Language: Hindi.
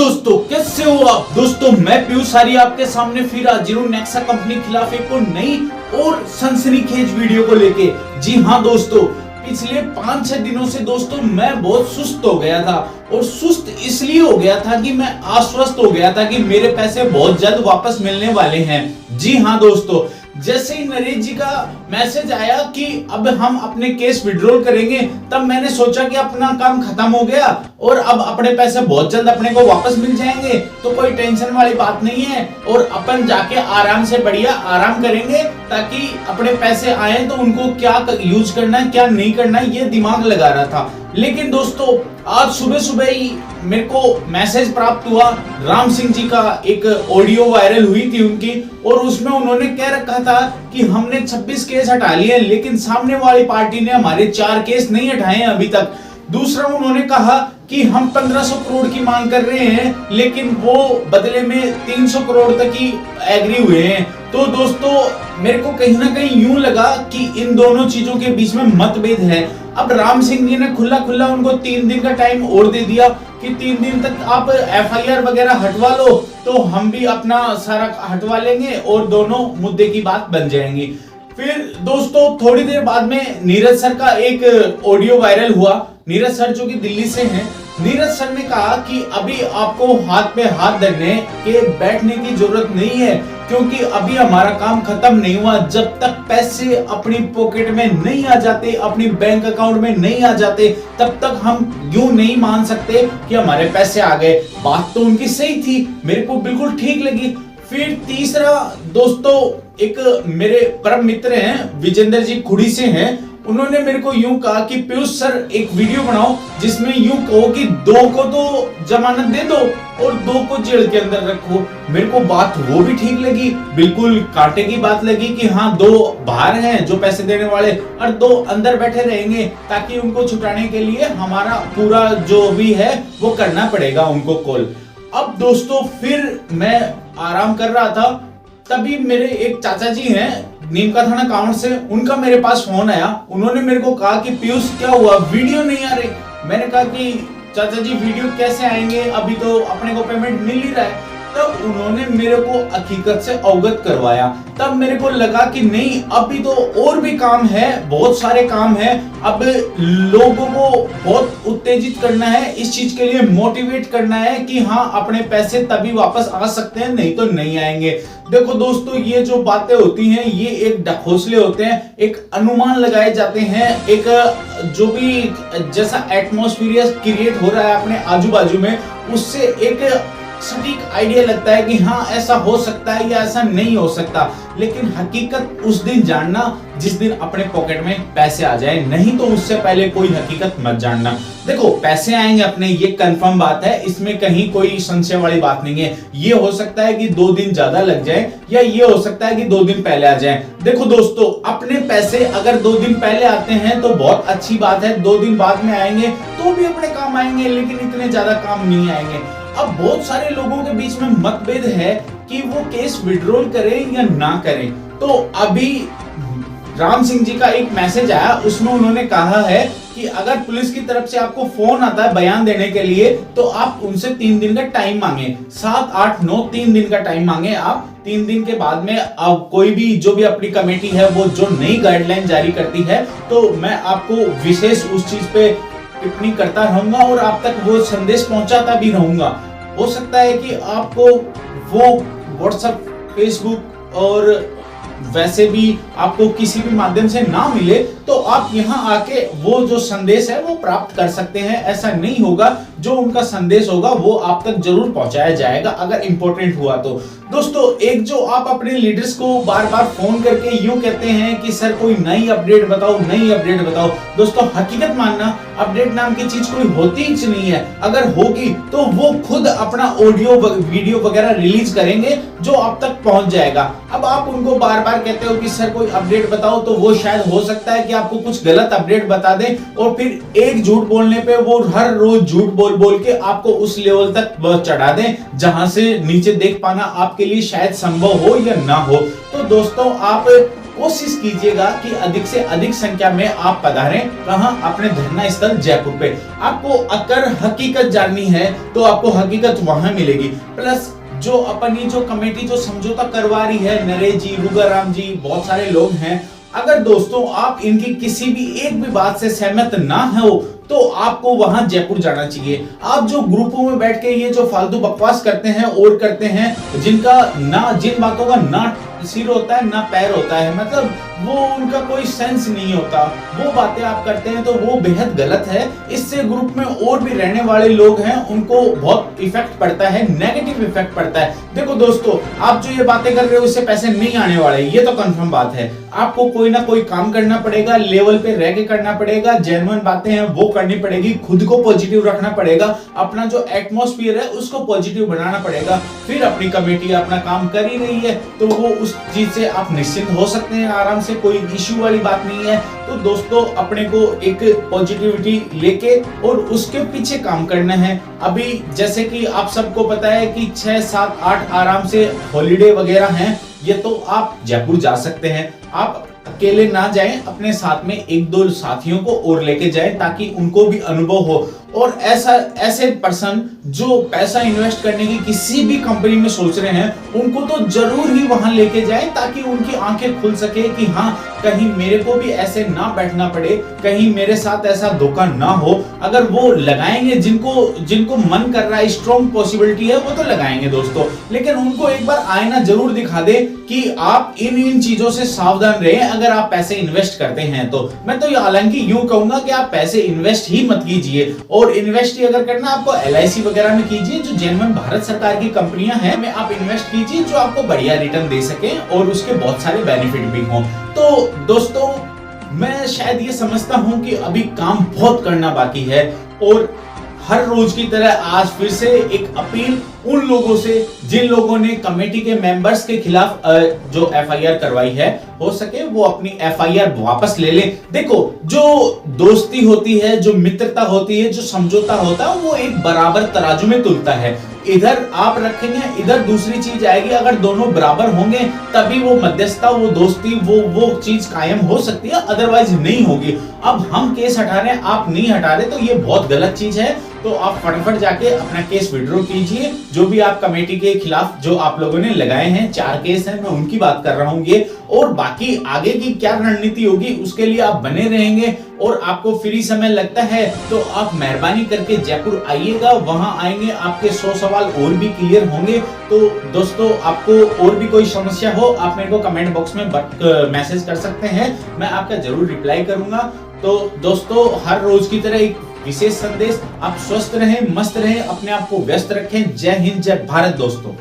दोस्तों, कैसे हो आप। दोस्तों मैं पीयूष आर्य आपके सामने फिर हाजिर हूं नेक्सा कंपनी के खिलाफ एक और नई और सनसनीखेज वीडियो को लेके। जी हाँ दोस्तों, पिछले 5-6 दिनों से दोस्तों मैं बहुत सुस्त हो गया था। और सुस्त इसलिए हो गया था कि मैं आश्वस्त हो गया था कि मेरे पैसे बहुत जल्द वापस मिलने वाले हैं। जी हाँ दोस्तों, जैसे ही नरेश जी का मैसेज आया कि अब हम अपने केस विड्रॉल करेंगे, तब मैंने सोचा कि अपना काम खत्म हो गया और अब अपने पैसे बहुत जल्द अपने को वापस मिल जाएंगे, तो कोई टेंशन वाली बात नहीं है और अपन जाके आराम से बढ़िया आराम करेंगे ताकि अपने पैसे आए तो उनको क्या यूज करना है क्या नहीं करना है ये दिमाग लगा रहा था। लेकिन दोस्तों आज सुबह सुबह ही मेरे को मैसेज प्राप्त हुआ, राम सिंह जी का एक ऑडियो वायरल हुई थी उनकी, और उसमें उन्होंने कह रखा था कि हमने 26 केस हटा लिए लेकिन सामने वाली पार्टी ने हमारे 4 केस नहीं हटाए हैं अभी तक। दूसरा उन्होंने कहा कि हम 1500 करोड़ की मांग कर रहे हैं लेकिन वो बदले में 300 करोड़ तक ही एग्री हुए हैं। तो दोस्तों मेरे को कहीं ना कहीं यूं लगा कि इन दोनों चीजों के बीच में मतभेद है। अब राम सिंह जी ने खुला खुला उनको 3 दिन का टाइम और दे दिया कि 3 दिन तक आप एफआईआर वगैरह हटवा लो, तो हम भी अपना सारा हटवा लेंगे और दोनों मुद्दे की बात बन जाएंगी। फिर दोस्तों थोड़ी देर बाद में नीरज सर का एक ऑडियो वायरल हुआ। नीरज सर जो कि दिल्ली से हैं, नीरज सर ने कहा कि अभी आपको हाथ पे हाथ धरने के बैठने की जरूरत नहीं है क्योंकि अभी हमारा काम खत्म नहीं हुआ। जब तक पैसे अपनी पॉकेट में नहीं आ जाते, अपनी बैंक अकाउंट में नहीं आ जाते, तब तक हम यूं नहीं मान सकते कि हमारे पैसे आ गए। बात तो उनकी सही थी, मेरे को बिल्कुल ठीक लगी। फिर तीसरा दोस्तों एक मेरे परम मित्र हैं विजेंद्र जी खुड़ी से हैं, उन्होंने मेरे को यूं कहा कि पीयूष सर एक वीडियो बनाओ जिसमें यूं कहो कि 2 को तो जमानत दे दो और 2 को जेल के अंदर रखो। मेरे को बात वो भी ठीक लगी, बिल्कुल कांटे की बात लगी कि हाँ 2 बाहर हैं जो पैसे देने वाले और 2 अंदर बैठे रहेंगे ताकि उनको छुटाने के लिए हमारा पूरा जो भी है वो करना पड़ेगा उनको कॉल। अब दोस्तों फिर मैं आराम कर रहा था, तभी मेरे एक चाचा जी हैं नीमका थाना कांवड़ से, उनका मेरे पास फोन आया। उन्होंने मेरे को कहा कि पीयूष क्या हुआ, वीडियो नहीं आ रही। मैंने कहा कि चाचा जी वीडियो कैसे आएंगे, अभी तो अपने को पेमेंट मिल ही रहा है। तब उन्होंने मेरे को हकीकत से अवगत करवाया। तब मेरे को लगा कि नहीं अभी तो और भी काम है, बहुत सारे काम है। अब लोगों को बहुत उत्तेजित करना है, इस चीज के लिए मोटिवेट करना है कि हाँ अपने पैसे तभी वापस आ सकते हैं, नहीं तो नहीं आएंगे। देखो दोस्तों ये जो बातें होती हैं ये एक ढकोसले होते हैं, एक अनुमान लगाए जाते हैं, एक जो भी जैसा एटमॉस्फेरियर क्रिएट हो रहा है अपने आजू बाजू में उससे एक सटीक आइडिया लगता है कि हाँ ऐसा हो सकता है या ऐसा नहीं हो सकता। लेकिन हकीकत उस दिन जानना जिस दिन अपने पॉकेट में पैसे आ जाए, नहीं तो उससे पहले कोई हकीकत मत जानना। देखो पैसे आएंगे अपने, ये कंफर्म बात है, इसमें कहीं कोई संशय वाली बात नहीं है। ये हो सकता है कि 2 दिन ज्यादा लग जाए या ये हो सकता है कि 2 दिन पहले आ जाए। देखो दोस्तों अपने पैसे अगर 2 दिन पहले आते हैं तो बहुत अच्छी बात है, 2 दिन बाद में आएंगे तो भी अपने काम आएंगे, लेकिन इतने ज्यादा काम नहीं आएंगे। अब बहुत सारे लोगों के बीच में मतभेद है कि वो केस विड्रॉल करें या ना करें। तो अभी राम सिंह जी का एक मैसेज आया, उसमें उन्होंने कहा है कि अगर पुलिस की तरफ से आपको फोन आता है बयान देने के लिए तो आप उनसे 3 दिन का टाइम मांगे, 7, 8, 9 3 दिन का टाइम मांगे आप। 3 दिन के बाद में अब कोई भी जो भी अपनी कमेटी है वो जो नई गाइडलाइन जारी करती है तो मैं आपको विशेष उस चीज पे टिप्पणी करता रहूंगा और आप तक वो संदेश पहुंचाता भी रहूंगा। हो सकता है कि आपको वो व्हाट्सएप, फेसबुक और वैसे भी आपको किसी भी माध्यम से ना मिले तो आप यहाँ आके वो जो संदेश है वो प्राप्त कर सकते हैं। ऐसा नहीं होगा, जो उनका संदेश होगा वो आप तक जरूर पहुंचाया जाएगा अगर इंपॉर्टेंट हुआ तो। दोस्तों एक जो आप अपने लीडर्स को बार बार फोन करके यूं कहते हैं कि सर कोई नई अपडेट बताओ, नई अपडेट बताओ। दोस्तों हकीकत मानना, अपडेट नाम की चीज कोई होती ही नहीं है। अगर होगी तो वो खुद अपना ऑडियो वीडियो वगैरह रिलीज करेंगे जो आप तक पहुंच जाएगा। अब आप उनको बार बार कहते हो कि सर कोई अपडेट बताओ, तो वो शायद हो सकता है कि आपको कुछ गलत अपडेट बता दें और फिर एक झूठ बोलने पे वो हर रोज झूठ बोल के आपको उस लेवल तक चढ़ा दें जहां से नीचे देख पाना आपके लिए शायद संभव हो या ना हो। तो दोस्तों आप कोशिश कीजिएगा कि अधिक से अधिक संख्या में आप पधारें। कहां? अपने धरना स्थल जयपुर पे। आपको अगर हकीकत जाननी है तो आपको हकीकत वहां मिलेगी। प्लस जो अपनी जो कमेटी जो समझौता करवा रही है, नरेश जी, रुगाराम जी, बहुत सारे लोग हैं, अगर दोस्तों आप इनकी किसी भी एक भी बात से सहमत ना हो तो आपको वहां जयपुर जाना चाहिए। आप जो ग्रुपों में बैठ के ये जो फालतू बकवास करते हैं और करते हैं, जिनका ना, जिन बातों का ना सिर होता है ना पैर होता है, मतलब वो उनका कोई सेंस नहीं होता, वो बातें आप करते हैं तो वो बेहद गलत है। इससे ग्रुप में और भी रहने वाले लोग हैं उनको बहुत इफेक्ट पड़ता है, नेगेटिव इफेक्ट पड़ता है। देखो दोस्तों, आप जो ये बातें कर रहे हो इससे पैसे नहीं आने वाले, ये तो कंफर्म बात है। आपको कोई ना कोई काम करना पड़ेगा, लेवल पे रह के करना पड़ेगा, जेन्युइन बातें हैं वो करनी पड़ेगी, खुद को पॉजिटिव रखना पड़ेगा, अपना जो एटमॉस्फेयर है उसको पॉजिटिव बनाना पड़ेगा। फिर अपनी कमेटी अपना काम कर ही रही है तो वो उस चीज से आप निश्चिंत हो सकते हैं आराम से, कोई इश्यू वाली बात नहीं है। तो दोस्तों, अपने को एक पॉजिटिविटी लेके और उसके पीछे काम करना है। अभी जैसे कि आप सबको पता है कि 6, 7, 8 आराम से हॉलीडे वगैरह हैं, ये तो आप जयपुर जा सकते हैं। आप अकेले ना जाएं, अपने साथ में 1-2 साथियों को और लेके जाएं ताकि उनको भी अनुभव हो। और ऐसे पर्सन जो पैसा इन्वेस्ट करने की किसी भी कंपनी में सोच रहे हैं उनको तो जरूर ही वहां लेके जाएं ताकि उनकी आंखें खुल सके कि हाँ, कहीं मेरे को भी ऐसे ना बैठना पड़े, कहीं मेरे साथ ऐसा धोखा ना हो। अगर वो लगाएंगे, जिनको मन कर रहा है, स्ट्रॉन्ग पॉसिबिलिटी है, वो तो लगाएंगे दोस्तों, लेकिन उनको एक बार आईना जरूर दिखा दे कि आप इन चीजों से सावधान रहें अगर आप पैसे इन्वेस्ट करते हैं तो। मैं तो हालांकि यूं कहूंगा कि आप पैसे इन्वेस्ट ही मत कीजिए, और इन्वेस्ट ही अगर करना आपको LIC वगैरह में कीजिए, जो जेन्युइन भारत सरकार की कंपनियां हैं, में आप इन्वेस्ट कीजिए जो आपको बढ़िया रिटर्न दे सके और उसके बहुत सारे बेनिफिट भी हों। तो दोस्तों, मैं शायद ये समझता हूं कि अभी काम बहुत करना बाकी है, और हर रोज की तरह आज फिर से एक अपील उन लोगों से जिन लोगों ने कमेटी के मेंबर्स के खिलाफ जो FIR करवाई है, हो सके वो अपनी FIR वापस ले लें। देखो, जो दोस्ती होती है, जो मित्रता होती है, जो समझौता होता है, वो एक बराबर तराजू में तुलता है। इधर आप रखेंगे, इधर दूसरी चीज आएगी, अगर दोनों बराबर होंगे तभी वो मध्यस्थता, वो दोस्ती, वो चीज कायम हो सकती है, अदरवाइज नहीं होगी। अब हम केस हटा रहे हैं, आप नहीं हटा रहे, तो ये बहुत गलत चीज है। तो आप फटाफट जाके अपना केस विड्रॉ कीजिए। जो भी आप कमेटी के खिलाफ जो आप लोगों ने लगाए हैं, 4 केस हैं, मैं उनकी बात कर रहा हूं ये, और बाकी आगे की क्या रणनीति होगी उसके लिए आप बने रहेंगे। और आपको फ्री समय लगता है तो आप मेहरबानी करके जयपुर आइएगा, वहां आएंगे आपके 100 सवाल और भी क्लियर होंगे। तो दोस्तों, आपको और भी कोई समस्या हो आप मेरे को कमेंट बॉक्स में मैसेज कर सकते हैं, मैं आपका जरूर रिप्लाई करूंगा। तो दोस्तों, हर रोज की तरह एक विशेष संदेश, आप स्वस्थ रहें, मस्त रहें, अपने आप को व्यस्त रखें। जय हिंद, जय भारत दोस्तों।